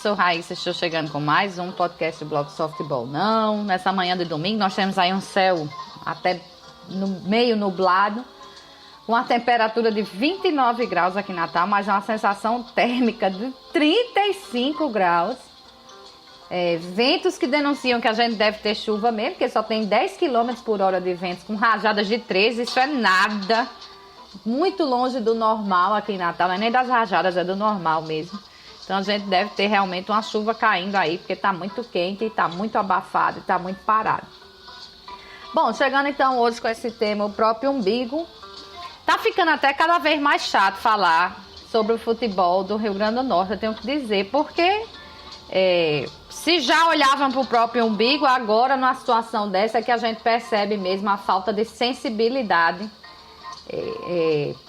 sou Raíssa, estou chegando com mais um podcast do Blog Softball Não. Nessa manhã de domingo nós temos aí um céu até meio nublado, com a temperatura de 29 graus aqui em Natal, mas uma sensação térmica de 35 graus. Ventos que denunciam que a gente deve ter chuva mesmo, porque só tem 10 km por hora de ventos com rajadas de 13, isso é nada. Muito longe do normal aqui em Natal, não é nem das rajadas, é do normal mesmo. Então a gente deve ter realmente uma chuva caindo aí, porque tá muito quente, tá muito abafado, tá muito parado. Bom, chegando então hoje com esse tema, o próprio umbigo. Tá ficando até cada vez mais chato falar sobre o futebol do Rio Grande do Norte, eu tenho que dizer, porque se já olhavam para o próprio umbigo, agora numa situação dessa é que a gente percebe mesmo a falta de sensibilidade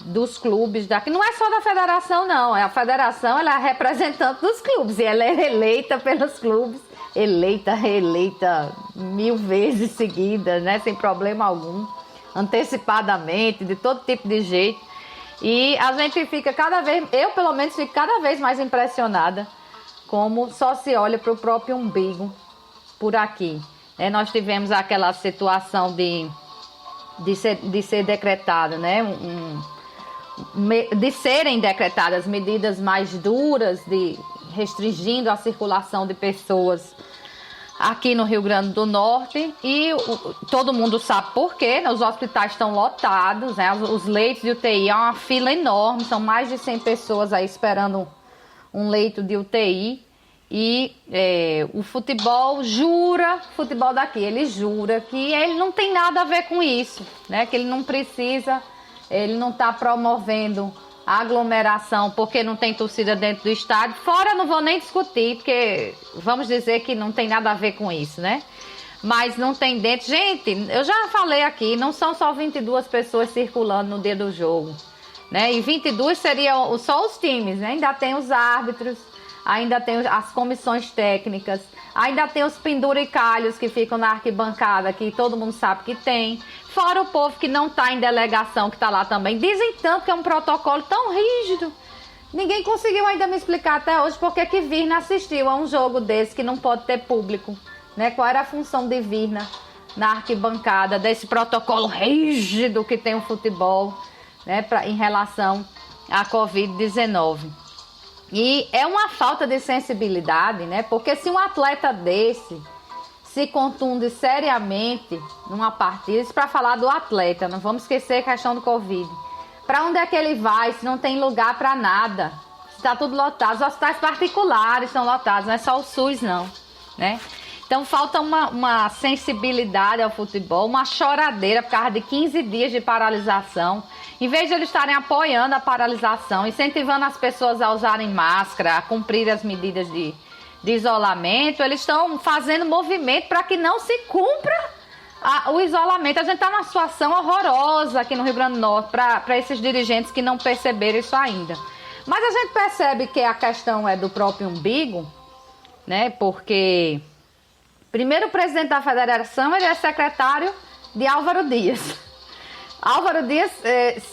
dos clubes daqui. Não é só da federação, não. A federação, ela é a representante dos clubes e ela é eleita pelos clubes, reeleita 1000 vezes seguidas, né, sem problema algum, antecipadamente, de todo tipo de jeito. E a gente fica cada vez, eu pelo menos fico cada vez mais impressionada como só se olha para o próprio umbigo por aqui. Nós tivemos aquela situação de ser decretada, né? De serem decretadas medidas mais duras, restringindo a circulação de pessoas aqui no Rio Grande do Norte. E todo mundo sabe por quê, né? Os hospitais estão lotados, né? Os leitos de UTI é uma fila enorme, são mais de 100 pessoas aí esperando um leito de UTI. E o futebol daqui, ele jura que ele não tem nada a ver com isso, né? Que ele não precisa, ele não está promovendo a aglomeração porque não tem torcida dentro do estádio. Fora, não vou nem discutir, porque vamos dizer que não tem nada a ver com isso, né? Mas não tem dentro. Gente, eu já falei aqui, não são só 22 pessoas circulando no dia do jogo, né? E 22 seriam só os times, né? Ainda tem os árbitros, ainda tem as comissões técnicas, ainda tem os penduricalhos que ficam na arquibancada, que todo mundo sabe que tem. Fora o povo que não está em delegação, que está lá também. Dizem tanto que é um protocolo tão rígido. Ninguém conseguiu ainda me explicar até hoje porque que Virna assistiu a um jogo desse que não pode ter público, né? Qual era a função de Virna na arquibancada, desse protocolo rígido que tem o futebol, né? Em relação à Covid-19. E é uma falta de sensibilidade, né? Porque se um atleta desse se contunde seriamente numa partida, isso para falar do atleta, não vamos esquecer a questão do Covid. Para onde é que ele vai se não tem lugar para nada? Está tudo lotado, os hospitais particulares estão lotados, não é só o SUS não, né? Então falta uma sensibilidade ao futebol, uma choradeira por causa de 15 dias de paralisação. Em vez de eles estarem apoiando a paralisação, incentivando as pessoas a usarem máscara, a cumprir as medidas de isolamento, eles estão fazendo movimento para que não se cumpra o isolamento. A gente está numa situação horrorosa aqui no Rio Grande do Norte para esses dirigentes que não perceberam isso ainda. Mas a gente percebe que a questão é do próprio umbigo, né? Porque primeiro o presidente da federação, ele é secretário de Álvaro Dias. Álvaro Dias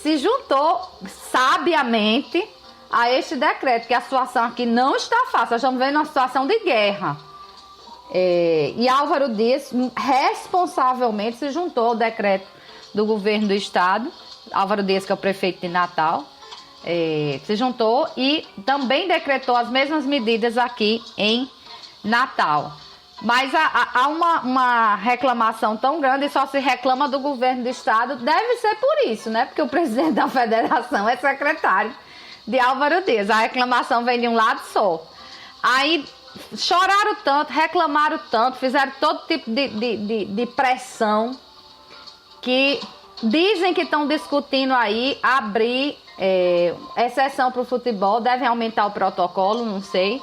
se juntou sabiamente a este decreto, que a situação aqui não está fácil, nós estamos vendo uma situação de guerra. E Álvaro Dias responsavelmente se juntou ao decreto do governo do estado, Álvaro Dias, que é o prefeito de Natal, se juntou e também decretou as mesmas medidas aqui em Natal. Mas há uma reclamação tão grande e só se reclama do governo do estado. Deve ser por isso, né? Porque o presidente da federação é secretário de Álvaro Dias. A reclamação vem de um lado só. Aí choraram tanto, reclamaram tanto, fizeram todo tipo de pressão, que dizem que estão discutindo aí abrir exceção para o futebol. Devem aumentar o protocolo, não sei.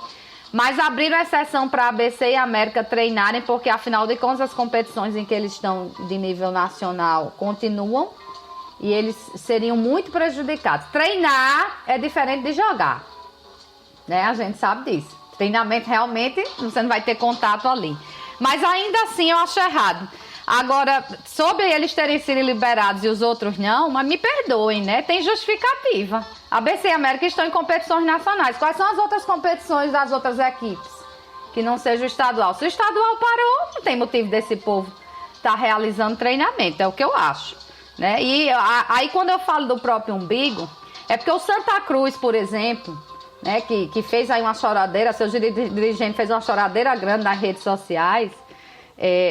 Mas abriram exceção para a ABC e a América treinarem, porque afinal de contas as competições em que eles estão de nível nacional continuam e eles seriam muito prejudicados. Treinar é diferente de jogar, né? A gente sabe disso. Treinamento realmente você não vai ter contato ali. Mas ainda assim eu acho errado. Agora, sobre eles terem sido liberados e os outros não, mas me perdoem, né? Tem justificativa. ABC e América estão em competições nacionais. Quais são as outras competições das outras equipes? Que não seja o estadual. Se o estadual parou, não tem motivo desse povo estar realizando treinamento, é o que eu acho, né? E aí quando eu falo do próprio umbigo, é porque o Santa Cruz, por exemplo, né, que fez aí uma choradeira, seu dirigente fez uma choradeira grande nas redes sociais.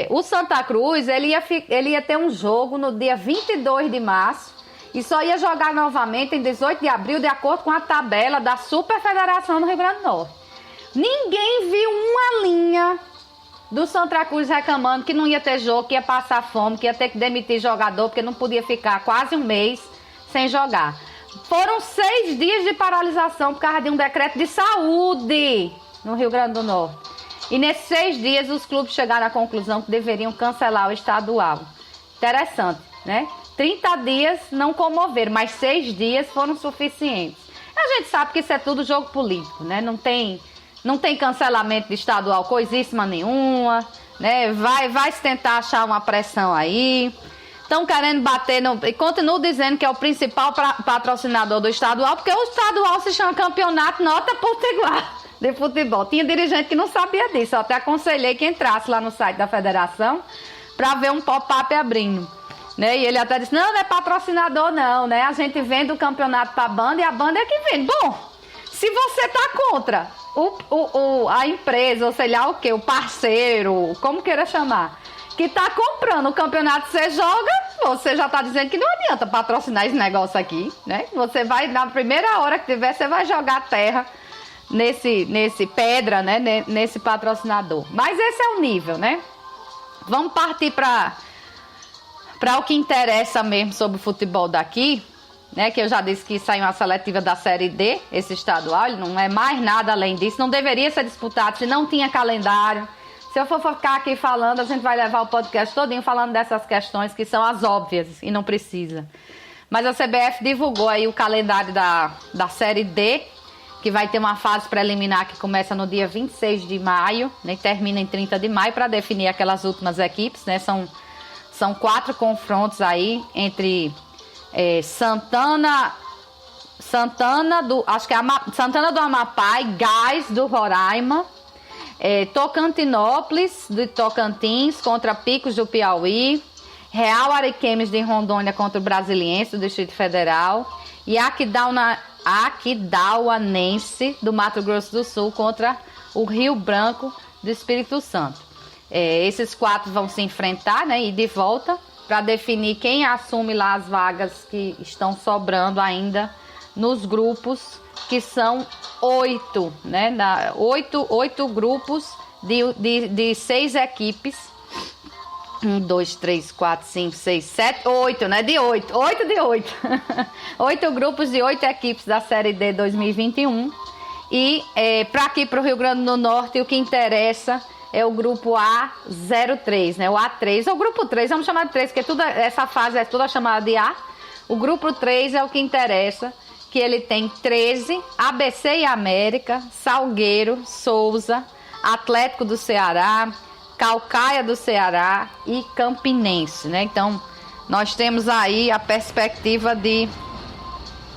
O Santa Cruz, ele ia ter um jogo no dia 22 de março e só ia jogar novamente em 18 de abril, de acordo com a tabela da Super Federação do Rio Grande do Norte. Ninguém viu uma linha do Santa Cruz reclamando que não ia ter jogo, que ia passar fome, que ia ter que demitir jogador, porque não podia ficar quase um mês sem jogar. Foram 6 dias de paralisação por causa de um decreto de saúde no Rio Grande do Norte. E nesses 6 dias os clubes chegaram à conclusão que deveriam cancelar o estadual. Interessante, né? 30 dias não comoveram, mas 6 dias foram suficientes. A gente sabe que isso é tudo jogo político, né? Não tem cancelamento de estadual coisíssima nenhuma, né? Vai se tentar achar uma pressão aí. Estão querendo bater e continuo dizendo que é o principal patrocinador do estadual, porque o estadual se chama Campeonato Nota Potiguar de Futebol. Tinha dirigente que não sabia disso, eu até aconselhei que entrasse lá no site da federação para ver um pop-up abrindo, né? E ele até disse, não é patrocinador não, né? A gente vende o campeonato para a banda e a banda é que vende. Bom, se você tá contra a empresa, ou sei lá o que, o parceiro, como queira chamar, que tá comprando o campeonato que você joga, você já tá dizendo que não adianta patrocinar esse negócio aqui, né? Você vai, na primeira hora que tiver, você vai jogar terra nesse pedra, né? Nesse patrocinador. Mas esse é o nível, né? Vamos partir para o que interessa mesmo sobre o futebol daqui, né, que eu já disse que saiu uma seletiva da Série D, esse estadual, ele não é mais nada além disso, não deveria ser disputado se não tinha calendário. Se eu for ficar aqui falando, a gente vai levar o podcast todinho falando dessas questões que são as óbvias e não precisa. Mas a CBF divulgou aí o calendário da Série D, que vai ter uma fase preliminar que começa no dia 26 de maio, né, e termina em 30 de maio, para definir aquelas últimas equipes, né, são 4 confrontos aí entre Santana do Amapá e Gás do Roraima, Tocantinópolis de Tocantins contra Picos do Piauí, Real Ariquemes de Rondônia contra o Brasiliense do Distrito Federal e Aquidauanense do Mato Grosso do Sul contra o Rio Branco do Espírito Santo. Esses 4 vão se enfrentar, né, e de volta, para definir quem assume lá as vagas que estão sobrando ainda nos grupos, que são 8, né? 8 grupos de 6 equipes. 1, 2, 3, 4, 5, 6, 7, 8, né? De 8. 8 de 8. 8 grupos de 8 equipes da Série D 2021. E para aqui, para o Rio Grande do Norte, o que interessa é o grupo A03, né? O A3, ou o grupo 3, vamos chamar de 3, porque essa fase é toda chamada de A. O grupo 3 é o que interessa, que ele tem 13, ABC e América, Salgueiro, Souza, Atlético do Ceará, Caucaia do Ceará e Campinense, né? Então, nós temos aí a perspectiva de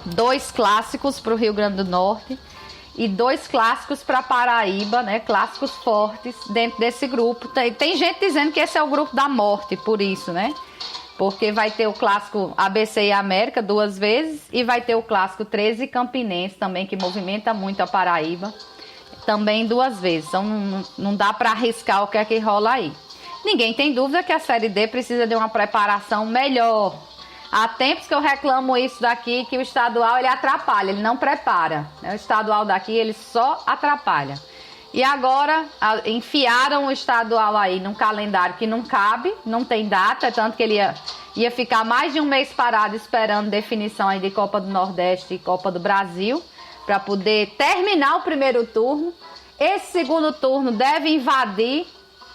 2 clássicos para o Rio Grande do Norte e 2 clássicos para Paraíba, né? Clássicos fortes dentro desse grupo. Tem gente dizendo que esse é o grupo da morte, por isso, né? Porque vai ter o clássico ABC e América 2 vezes e vai ter o clássico 13 Campinense também, que movimenta muito a Paraíba, também 2 vezes. Então não dá para arriscar o que é que rola aí. Ninguém tem dúvida que a Série D precisa de uma preparação melhor. Há tempos que eu reclamo isso daqui, que o estadual ele atrapalha, ele não prepara, né? O estadual daqui ele só atrapalha. E agora enfiaram o estadual aí num calendário que não cabe, não tem data, tanto que ele ia ficar mais de um mês parado esperando definição aí de Copa do Nordeste e Copa do Brasil, para poder terminar o primeiro turno. Esse segundo turno deve invadir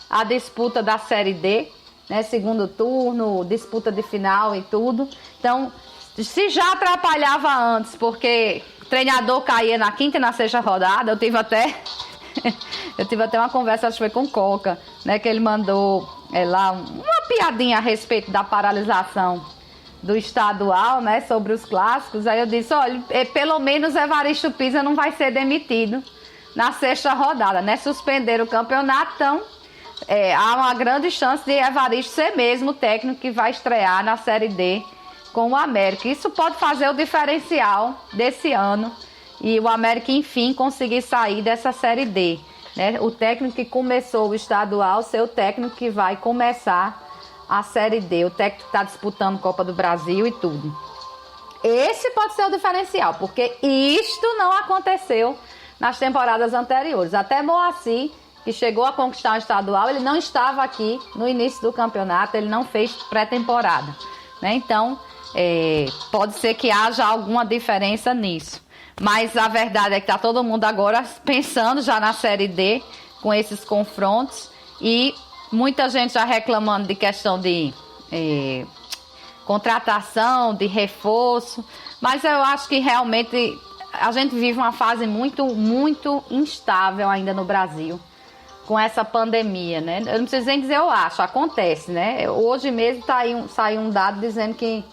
a disputa da Série D, né? Segundo turno, disputa de final e tudo. Então, se já atrapalhava antes, porque o treinador caía na 5ª e na 6ª rodada, eu tive até uma conversa, acho que foi com o Coca, né? Que ele mandou lá uma piadinha a respeito da paralisação do estadual, né, sobre os clássicos. Aí eu disse, olha, pelo menos Evaristo Pisa não vai ser demitido na sexta rodada, né? Suspender o campeonato, então há uma grande chance de Evaristo ser mesmo o técnico que vai estrear na Série D com o América. Isso pode fazer o diferencial desse ano e o América, enfim, conseguir sair dessa Série D, né? O técnico que começou o estadual ser o técnico que vai começar a Série D, o técnico que está disputando Copa do Brasil e tudo. Esse pode ser o diferencial, porque isto não aconteceu nas temporadas anteriores. Até Moacir, que chegou a conquistar o estadual, ele não estava aqui no início do campeonato, ele não fez pré-temporada, né? Então, pode ser que haja alguma diferença nisso. Mas a verdade é que está todo mundo agora pensando já na Série D, com esses confrontos, e muita gente já reclamando de questão de contratação, de reforço, mas eu acho que realmente a gente vive uma fase muito, muito instável ainda no Brasil, com essa pandemia, né? Eu não preciso nem dizer eu acho, acontece, né? Hoje mesmo saiu um dado dizendo que...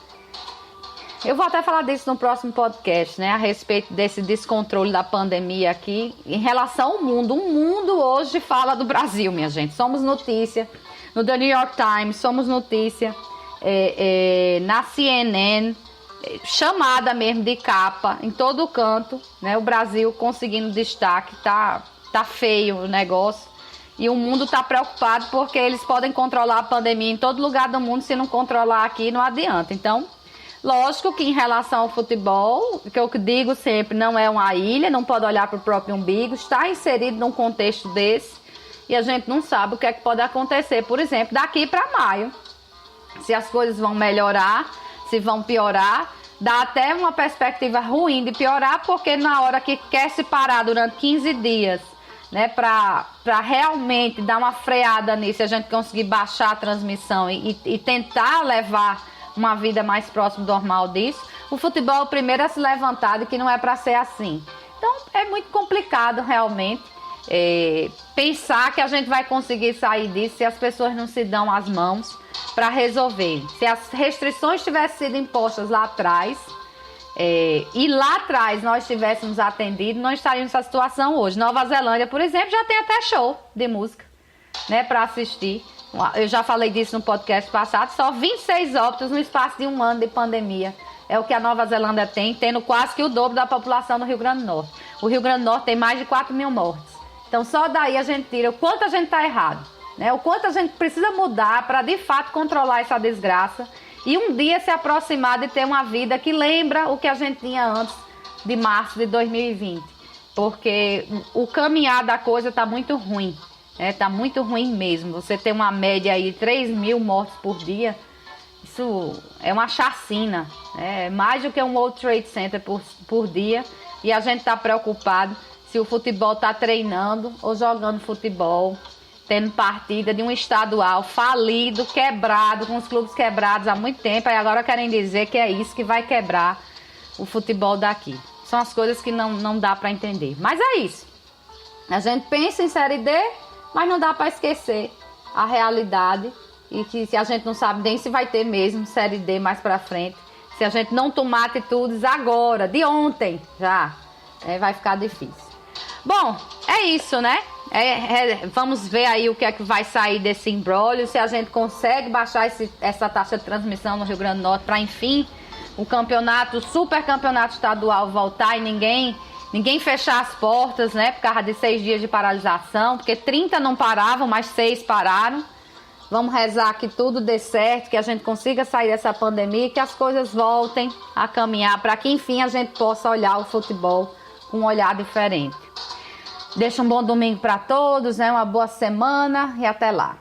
Eu vou até falar disso no próximo podcast, né? A respeito desse descontrole da pandemia aqui em relação ao mundo. O mundo hoje fala do Brasil, minha gente. Somos notícia no The New York Times, somos notícia na CNN, chamada mesmo de capa, em todo canto, né? O Brasil conseguindo destaque, tá feio o negócio. E o mundo tá preocupado porque eles podem controlar a pandemia em todo lugar do mundo, se não controlar aqui não adianta. Então... lógico que em relação ao futebol, que eu digo sempre, não é uma ilha, não pode olhar para o próprio umbigo, está inserido num contexto desse e a gente não sabe o que é que pode acontecer, por exemplo, daqui para maio. Se as coisas vão melhorar, se vão piorar, dá até uma perspectiva ruim de piorar, porque na hora que quer se parar durante 15 dias, né, para realmente dar uma freada nisso, a gente conseguir baixar a transmissão e tentar levar uma vida mais próxima do normal disso, o futebol é o primeiro a se levantar de que não é para ser assim. Então é muito complicado realmente pensar que a gente vai conseguir sair disso se as pessoas não se dão as mãos para resolver. Se as restrições tivessem sido impostas lá atrás e lá atrás nós tivéssemos atendido, não estaríamos nessa situação hoje. Nova Zelândia, por exemplo, já tem até show de música, né, para assistir. Eu já falei disso no podcast passado, só 26 óbitos no espaço de um ano de pandemia. É o que a Nova Zelândia tem, tendo quase que o dobro da população do Rio Grande do Norte. O Rio Grande do Norte tem mais de 4 mil mortes. Então só daí a gente tira o quanto a gente está errado, né? O quanto a gente precisa mudar para de fato controlar essa desgraça e um dia se aproximar de ter uma vida que lembra o que a gente tinha antes de março de 2020. Porque o caminhar da coisa está muito ruim. Tá muito ruim mesmo. Você tem uma média aí de 3 mil mortes por dia. Isso é uma chacina. É mais do que um World Trade Center por dia. E a gente está preocupado se o futebol está treinando ou jogando futebol, tendo partida de um estadual falido, quebrado, com os clubes quebrados há muito tempo. E agora querem dizer que é isso que vai quebrar o futebol daqui. São as coisas que não dá para entender. Mas é isso. A gente pensa em Série D, mas não dá para esquecer a realidade e que se a gente não sabe nem se vai ter mesmo Série D mais para frente, se a gente não tomar atitudes agora, de ontem já, vai ficar difícil. Bom, é isso, né? Vamos ver aí o que é que vai sair desse imbróglio, se a gente consegue baixar essa taxa de transmissão no Rio Grande do Norte para, enfim, o campeonato, o super campeonato estadual voltar e ninguém fechar as portas, né, por causa de 6 dias de paralisação, porque 30 não paravam, mas 6 pararam. Vamos rezar que tudo dê certo, que a gente consiga sair dessa pandemia, que as coisas voltem a caminhar, para que, enfim, a gente possa olhar o futebol com um olhar diferente. Deixa um bom domingo para todos, né, uma boa semana e até lá.